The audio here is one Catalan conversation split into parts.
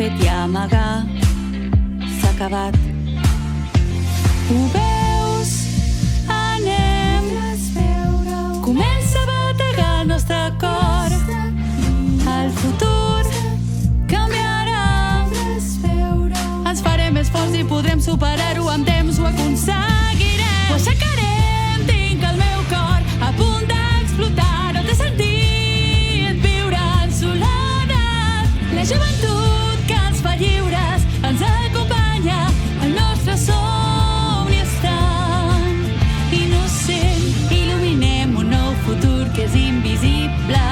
fet i amagar s'ha acabat. Ho veus? Anem. Comença a bategar el nostre cor. El futur canviarà. Ens farem més forts i podrem superar-ho amb temps, ho aconseguirem. Ho aixecarem, tinc el meu cor a punt d'explotar. No té sentit viure en soledat. La joventut que ens fa lliures ens acompanya. El nostre somni és tan innocent. Il·luminem un nou futur que és invisible.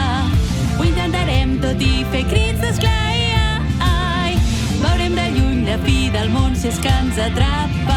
Ho intentarem tot i fer crits d'esglai. Veurem de lluny la fi del món si és que ens atrapa.